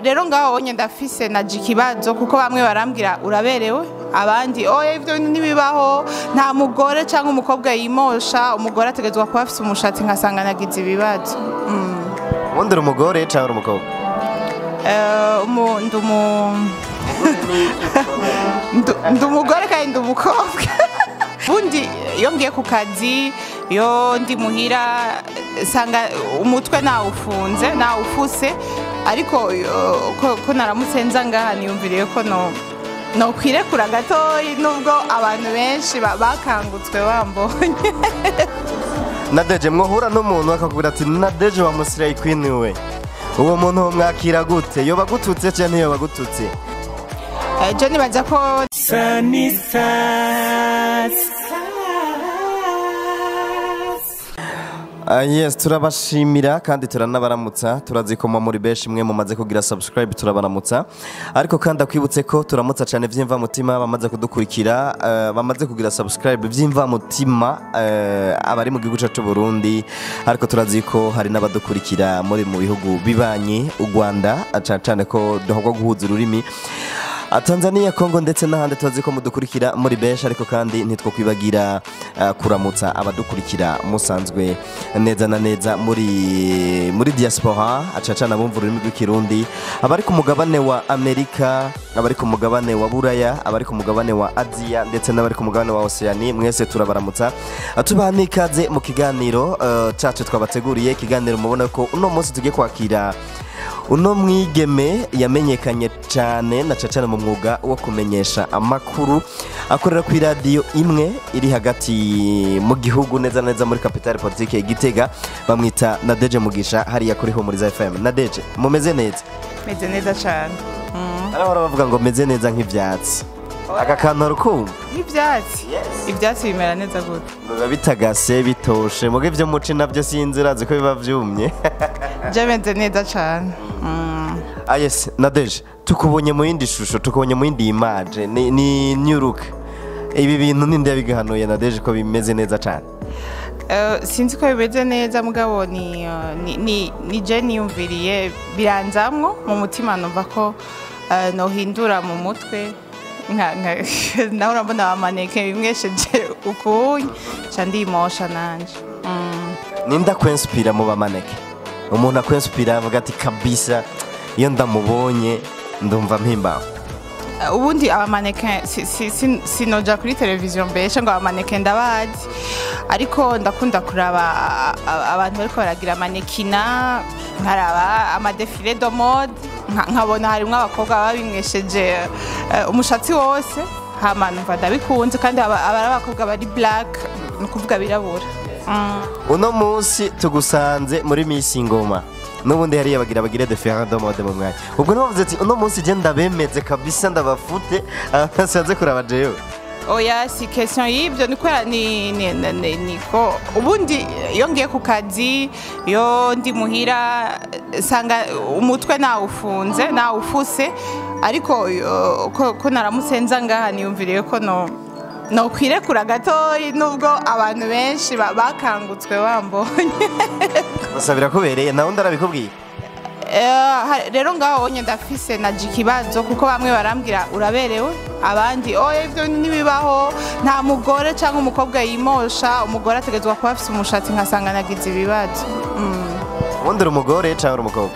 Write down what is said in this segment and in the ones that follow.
rero ngaho onye ndafise naje ikibazo kuko bamwe barambwira uraberewe abandi oya ivyo nibibaho nta mugore cyangwa umukobwa yimosha umugore ategezwa kuba afise umushatsi nkasanga nagize ibibazo Wonder umugore cyangwa umukobwa ndumugore kandi ndumukobwa bundi iyo ngiye ku kazi yo ndi muhira sanga umutwe nawufunze nawufuse ariko ko naramutsenza ngaha niyumviriye ko no kwirekura gatoyi nubwo abantu benshi bakangutswe bambonye Nadege mwohura n'umuntu akakubwira ati Nadege wa Musirayi Queen we uwo muntu mwakira gute yoba gututse cyane yoba gututse Johnny baza ko yes turabashimira kandi turanabaramutsa turazikoma muri beshi mwe mumaze kugira subscribe turabaramutsa ariko kandi akwibutse ko turamutsa cyane vyimva mutima bamaze kudukurikira bamaze kugira subscribe vyimva mutima abari mu gihugu cyacu Burundi ariko turaziko hari n'abadukurikira muri mu bihugu bibanye u Rwanda cyane ko duhogwa guhuza ururimi Tanzania, Kongo ndetse n'ahandi tuzi ko mudukurikira muri benshi ariko kandi ntitwo kwibagira kuramutsa abadukurikira musanzwe neza na neza muri diaspora acacana bumva ururimi rw'ikirundi abari ku mugabane wa Amerika abari ku mugabane wa Buraya abari ku mugabane wa Asia ndetse n'abari ku mugabane wa Oceania mwese turabaramutsa tubaha n'ikaze mu kiganiro cyacu twabateguriye kiganiro mubona ko uno munsi tugiye kwakira uno mwigeme yamenyekanye cyane na cyane mu mwuga wo kumenyesha amakuru akorera ku radio imwe iri hagati mu gihugu neza neza muri capitale politique Igitega bamwita Nadege Mugisha hariya kuri ho muri FM Nadege mumeze neza meze neza cyane arahora bavuga ngo meze neza nk'ivyatsi aka kantu rukumva nk'ivyatsi ivyatsi bimera neza gute biba bitagase bitoshe muge byo muci navyo sinzira ziko biba vyumye je meze neza cyane yes Nadege tukubonye mu yindi shusho tukubonye mu yindi image ni nyuruka ibi bintu ninde yabigahanuye Nadege ko bimeze neza cyane sinzi ko bimeze neza mugabo ni je niyumviriye biranzamwo mu mutima numva ko no hindura mu mutwe naho urabona amaneke bimwesheje ukuye cyandi imosha nanje ninda kwinspira mu bamaneke umuntu akwinspira avuga ati kabisa iyo ndamubonye ndumva mpimbaho ubundi abamaneke sinoja kuri televiziyo mbeshe ngo abamaneke ndabazi ariko ndakunda kuraba abantu bariko baragira amanekina nkaraba amadefile do mode nkabona harimo abakobwa babimwesheje umushatsi wose hama numva ndabikunze kandi abari abakobwa bari black nukuvuga birabura uno munsi tugusanze muri Miss Ngoma nubundi hariya bagira defile do mode mu mwanya ubwo navuze ati uno munsi je ndabemeze kabisa ndabafute abasanze kuraba jewe oya si question y'ibyo ni kwera ni ko ubundi iyo ngiye ku kazi yo ndi muhira sanga umutwe nawufunze nawufuse ariko ko naramutsenza ngaha niyumviriye ko no kwirekura gatoyi nubwo abantu benshi bakangutswe bambonye basabira kubereye naho ndarabikubwiye rero ngaho onye ndafise naje ikibazo kuko bamwe barambwira uraberewe abandi oya ivyo nibibaho nta mugore cyangwa umukobwa yimosha umugore ategezwa kuba afise umushatsi nkasanga nagize ibibazo Wonder umugore cyangwa umukobwa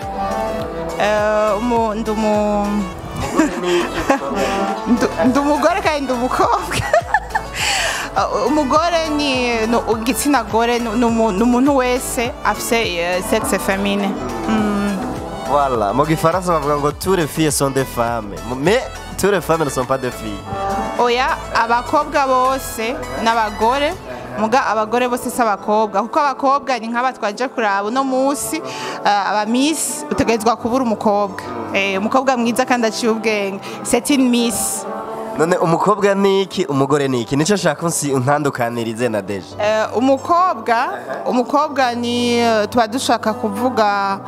ndumugore kandi ndumukobwa umugore ni igitsina gore n'umuntu wese afise sexe féminin Voilà, mu gifaransa bavuga ngo toutes les filles sont des femmes mais toutes les femmes ne sont pas des filles oya abakobwa bose n'abagore muga abagore bose s'abakobwa kuko abakobwa ni nk'aba twaje kuraba no munsi aba miss utegezwa kubura umukobwa umukobwa mwiza kandi aciye ubwenge c'est une miss none umukobwa niki umugore niki nico shaka untandukanirize Nadege umukobwa ni tuba dushaka kuvuga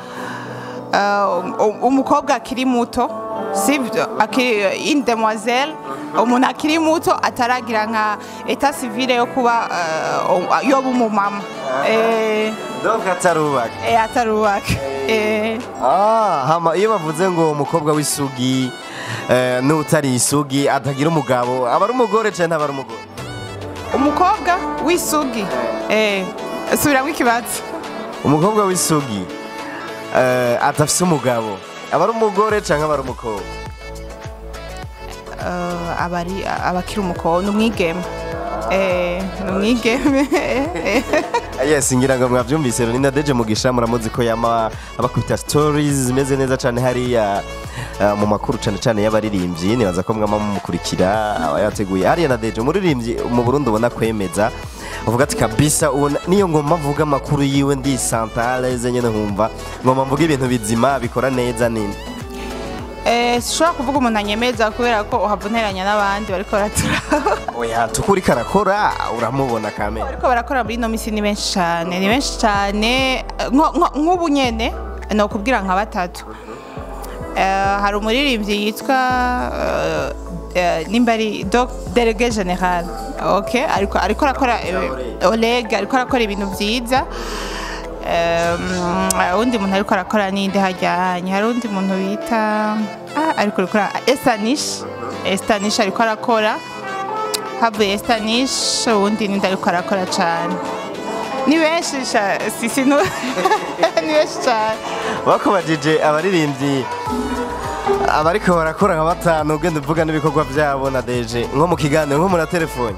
umukobwa akiri muto sivyo akiri une demoiselle umuntu akiri muto ataragira nka état civil yo kuba yoba umumama donc atarubaka atarubaka hama iyo bavuze ngo umukobwa w'isugi n'utari isugi atagira umugabo aba ari umugore cyane aba ari umugore umukobwa w'isugi subiramo ikibazo umukobwa w'isugi atafise umugabo aba ari umugore cyangwa aba ari umukobwa abakiri umukobwa ni umwigeme ni umwigeme yes ngira ngo mwabyumvise ni Nadege Mugisha muramuzi ko yama abakubita stories zimeze neza cyane hariya mu makuru cyane cyane y'abaririmbyi nibaza ko mwama mumukurikira aba yateguye hariya Nadege umuririmbyi mu Burundi ubona kwemeza uvuga ati kabisa niyo ngoma mvuga amakuru yiwe ndi santale nyene nkumva ngoma mvuga ibintu bizima bikora neza nini sishobora kuvuga umuntu anyemeza kubera ko uhavunteranya n'abandi bariko baraturaba oya tukuri karakora uramubona kamera bariko barakora muri ino misi ni benshi cyane nk'ubu nyene nokubwira nka batatu hari umuririmbyi yitwa nimba ari Délégué Général ariko arakora Oleg ariko arakora ibintu byiza undi muntu ariko arakora n'indi hajyanye hari undi muntu bita ariko arakora Estanish ariko arakora havuye Estanish undi n'indi ariko arakora cyane ni benshi ni benshi cyane bakubajije abaririmbyi abariko barakora nka batanu ugenda uvuga n'ibikorwa byabo Nadege nko mu kiganiro nko muri telefone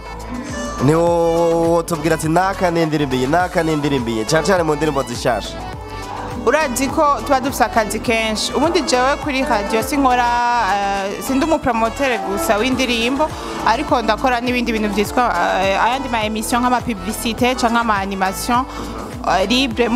niwo tubwira ati naka n'indirimbiye cyane cyane mu ndirimbo zishasha urazi ko tuba dufite akazi kenshi ubundi jewe kuri radio sinkora sindi umupromotere gusa w'indirimbo ariko ndakora n'ibindi bintu byitwa ayandi ma emission nk'ama publicité cyangwa ama animation libre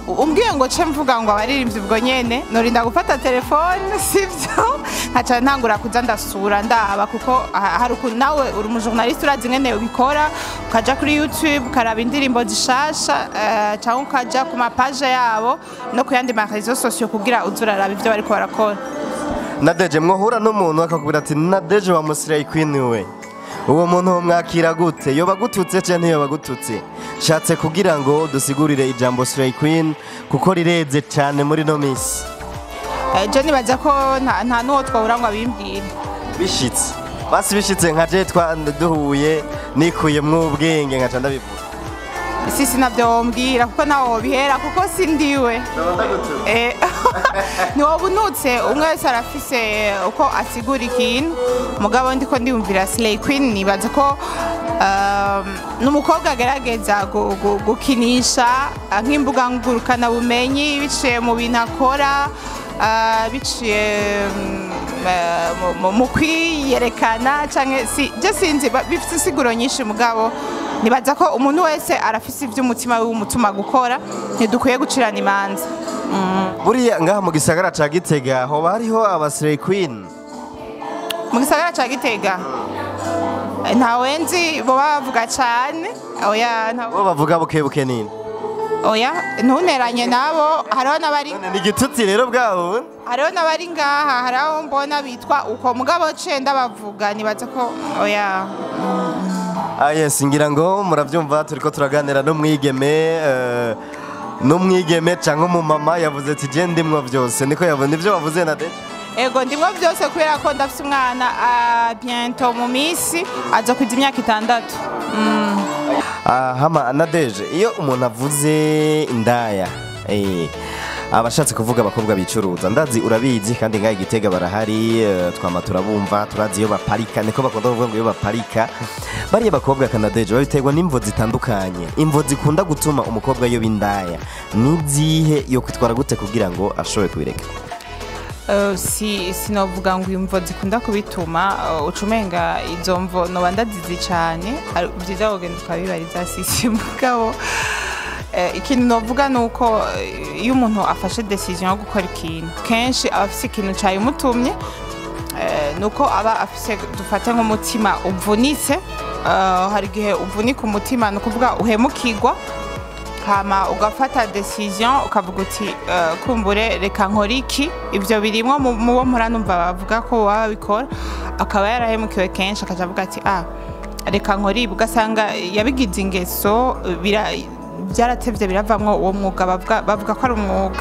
umbwiye ngo ce mvuga ngo abaririmbyi ubwo nyene norinda gufata telefone sivyo nkaca ntangura kuza ndasura ndaba kuko hari ukuntu nawe uri umujournaliste urazi ngene ubikora ukaja kuri YouTube ukaraba indirimbo zishasha cyangwa ukaja ku mapage yabo no ku yandi ma réseaux sociaux kugira uzuraraba ivyo bariko barakora Nadege mwohura n'umuntu akakubwira ati Nadege wa Musirayi Queen we uwo muntu mwakira gute yoba gututse cyane yoba gututse shatse kugira ngo dusigurire ijambo Slay Queen kuko rireze cyane muri no miss je nibaza ko nta nuwo twahura ngo abimbwire bishitse basi bishitse nka je duhuye nikuye mu ubwenge nkaca ndabivuga sisi nabyo mbwira kuko nawo bihera kuko sindiwe ni wabunutse umwe wese arafise uko asigura ikintu mugabo ndiko ndiyumvira Slay Queen nibaza ko n'umukobwa agerageza gukinisha nk'imbuga ngurukana bumenyi biciye mu bintu akora biciye mu kwiyerekana canke je sinzi bifite insiguro nyinshi mugabo nibaza ko umuntu wese arafise ivy'umutima w'umutuma gukora ntidukwiye gucirana imanza buriya ngaha mu gisagara ca Gitega hoba hariho aba Slay Queen mu gisagara ca Gitega ntawe nzi bo bavuga cane oya bo bavuga bukebuke nini oya ntuneranye nabo hariho n'abari ni igitutsi rero bwaho hariho n'abari ngaha hariho mbona bitwa uko mugabo cenda bavuga nibaza ko oya yes ngira ngo muravyumva turiko turaganira n'umwigeme cyangwa umumama yavuze ati je ndimwo byose niko yavuze nivyo bavuze Nadege ego ndimwo byose kubera ko ndafite umwana bientôt mu misi aza kugira imyaka 6 hama Nadege iyo umuntu avuze indaya abashatse kuvuga abakobwa bicuruza ndazi urabizi kandi ngaye Gitega barahari twama turabumva turazi iyo baparika niko bakunda kuvuga ngo iyo baparika bari abakobwa Nadege babiterwa n'imvo zitandukanye imvo zikunda gutuma umukobwa yo bindaya nizihe yo kwitwara gute kugira ngo ashobore kubireka sinovuga ngo imvo zikunda kubituma ucumenga izo mvo no bandazizi cyane byiza kugenda ukabibariza sisi mugabo ikintu novuga nuko iyo umuntu afashe decision yo gukora ikintu kenshi aba afise ikintu cayimutumye nuko aba afise dufate nk'umutima uvunitse hari gihe uvunika umutima nukuvuga uhemukirwa hama ugafata decision ukavuga uti kumbure reka nkora iki ivyo birimwo mu bo muranumva bavuga ko baba bikora akaba yarahemukiwe kenshi akaja avuga ati reka nkora ibi ugasanga yabigize ingeso byaratevye biravamwo uwo mwuga bavuga ko ari umwuga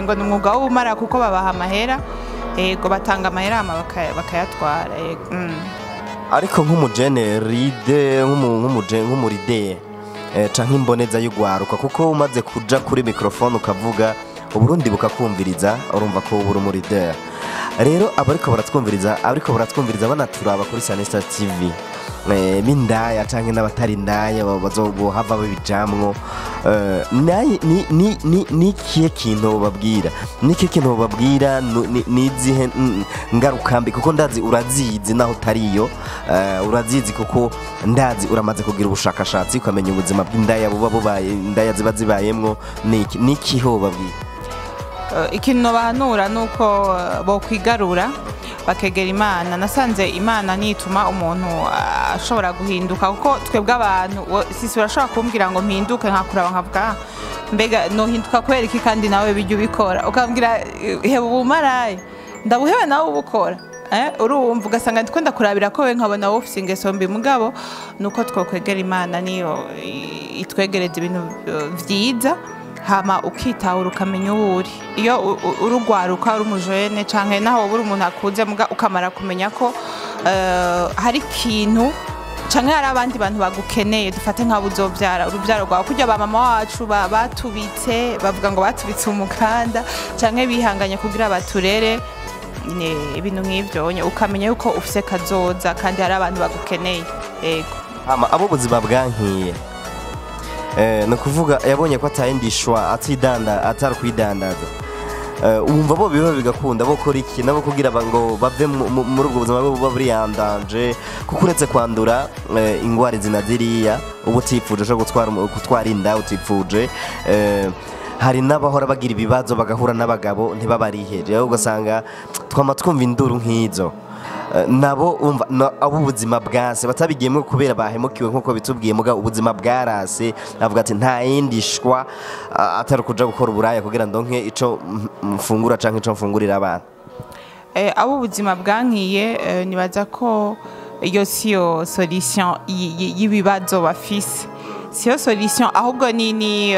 ngo ni umwuga w'ubumara kuko babaha amahera yego batanga amahera bakayatwara ariko nk'umugeneride nk'umuride canke imboneza y'ugwaruka kuko umaze kuja kuri microphone ukavuga uburundi bukakumviriza urumva ko ubura umuride rero abariko baratwumviriza banaturaba kuri Sanesta TV b'indaya canke n'abatari indaya bazohava babijamwo ni ikihe kintu bababwira n'izihe ngarukambi kuko ndazi urazizi naho utariyo urazizi kuko ndazi uramaze kugira ubushakashatsi ukamenya ubuzima bw'indaya buba bubaye indaya ziba zibayemwo n'ikiho babwira ikintu bahanura nuko bokwigarura bakegera Imana nasanze Imana nituma umuntu ashobora guhinduka kuko twebwe abantu sisi urashobora kumbwira ngo mpinduke nkakuraba nkavuga mbega no hinduka kubera iki kandi nawe bijya ubikora ukambwira heba ubumaraye ndabuhebe nawe ubukora urumva ugasanga ndiko ndakurabira ko we nkabona wowe ufise ingeso mbi mugabo nuko twokwegera Imana niyo itwegereza ibintu vyiza hama ukitahura ukamenya uburi iyo urugwaruka uri umujene canke naho uburi umuntu akuze ukamara kumenya ko hari ikintu canke hari abandi bantu bagukeneye dufate nk'abo uzovyara uruvyaro rwawe kurya ba mama wacu batubitse bavuga ngo batubitse umukanda canke bihanganye kugira baturere ibintu nk'ivyo ukamenya yuko ufise kazoza kandi hari abantu bagukeneye yego hama abo buzima bwankiye no kuvuga yabonye ko atayindishwa atari kwidandaza umva bo biba bigakunda bo kora iki nabo kugira ngo bave muri ubwo buzima bwo buri yandanje kuko uretse kwandura ingwara zinadiriya ubu tipfuje cyo gutwara inda utipfuje hari n'abahora bagira ibibazo bagahura n'abagabo ntibabariheje ugasanga twumva induru nk'izo nabo abo ubuzima bwase batabigiyemo kubera bahemukiwe nkuko bitubwiye muga ubuzima bwarase avuga ati nta yindishwa atari kuja gukora uburaya kugira ndonke ico mfungura canke ico mfungurira abana abo ubuzima bwankiye nibaza ko iyo siyo solution y'ibibazo bafise siyo solution ahubwo ni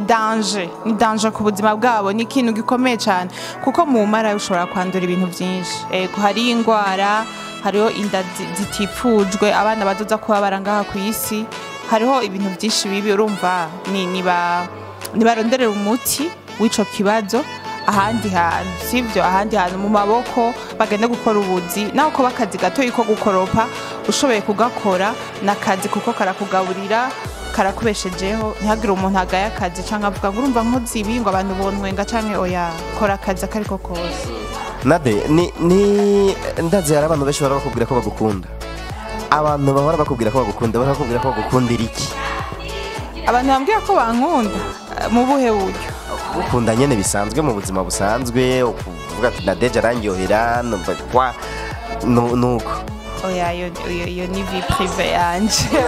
danger ku buzima bwabo ni ikintu gikomeye cyane kuko mu mara ushobora kwandura ibintu byinshi hari ingwara hariho inda zitifujwe abana bazoza kuba barangaha ku isi hariho ibintu byinshi bibi urumva nibaronderera umuti w'ico kibazo ahandi hantu sivyo ahandi hantu mu maboko bagende gukora ubuzi naho ko bakazi gato yiko gukoropa ushoboye kugakora nakazi kuko karakugaburira karakubeshejeho ntihagire umuntu agaya akazi canke avuga ngo urumva nkozibi ngo abantu bontwenga canke oya kora akazi akariko kose Nade ni ndazi hari abantu benshi bara bakubwira ko bagukunda abantu bahora bakubwira ko bagukundira iki abantu bambwira ko bankunda mu buhe buryo ukunda nyene bisanzwe mu buzima busanzwe uvuga ati Nadege arangyohera nuko oya yo ni vie privée yanje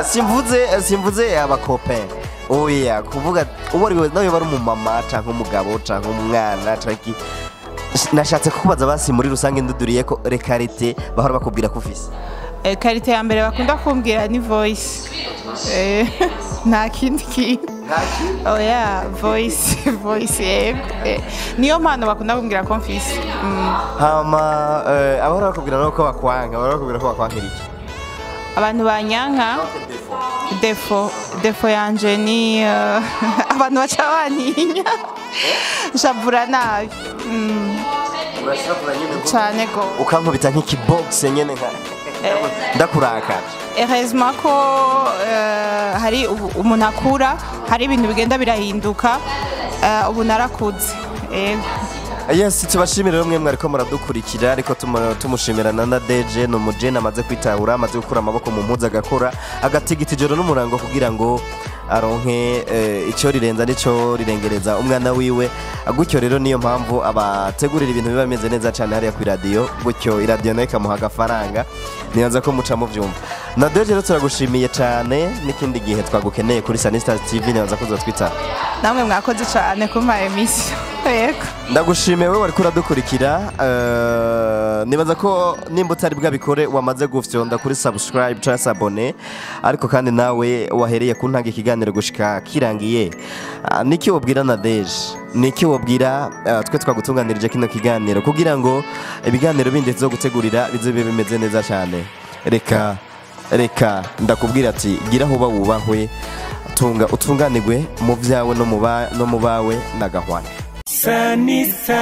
simvuze abakopen oya kuvuga ubori nawe bari umumama canke umugabo canke umwana canke nashatse kukubaza basi muri rusange nduduriye ko rekarite bahora bakubwira ko ufise karite ya mbere bakunda kumbwira ni voice nta kindi kintu oya voice niyo mpano bakunda kumbwira ko mfise hama abahora bakubwira no ko bakwanga iki abantu banyanka defo yanje ni abantu baca bantinya shabura nabi cyane go ukankubita nk'ikibox nyene nka ndakuraka heureusement ko hari umuntu akura hari ibintu bigenda birahinduka ubu narakuze yes tubashimira rumwe mwariko muradukurikira ariko tumushimira na Nadege no mujene amaze kwitahura amaze gukura amaboko mu mpuza agakora agatigita ijoro n'umurango kugira ngo aronke icyo rirenza nico rirengereza umwana wiwe gutyo rero niyo mpamvu abategurira ibintu biba bimeze neza cyane hariya ku radio gutyo iradio nayo ikamuha agafaranga niyanza ko muca mu vyumva Nadege rero turagushimiye cyane n'ikindi gihe twagukeneye kuri Sanesta TV niyanza ko uzotwita namwe mwakoze cyane ku ma emission yego ndagushimiye wewe wariko uradukurikira nibaza ko nimba utari bwabikore wamaze gufyonda kuri subscribe cyangwa s'abone ariko kandi nawe wahereye ku ntanga ikiganiro gushika kirangiye niki wobwira Nadege niki wobwira twe twagutunganirije kino kiganiro kugira ngo ibiganiro bindi zo gutegurira bizobe bimeze neza cyane reka ndakubwira ati gira aho wubahwe utunganirwe mu byawe no mu bawe nagahwana Sanisa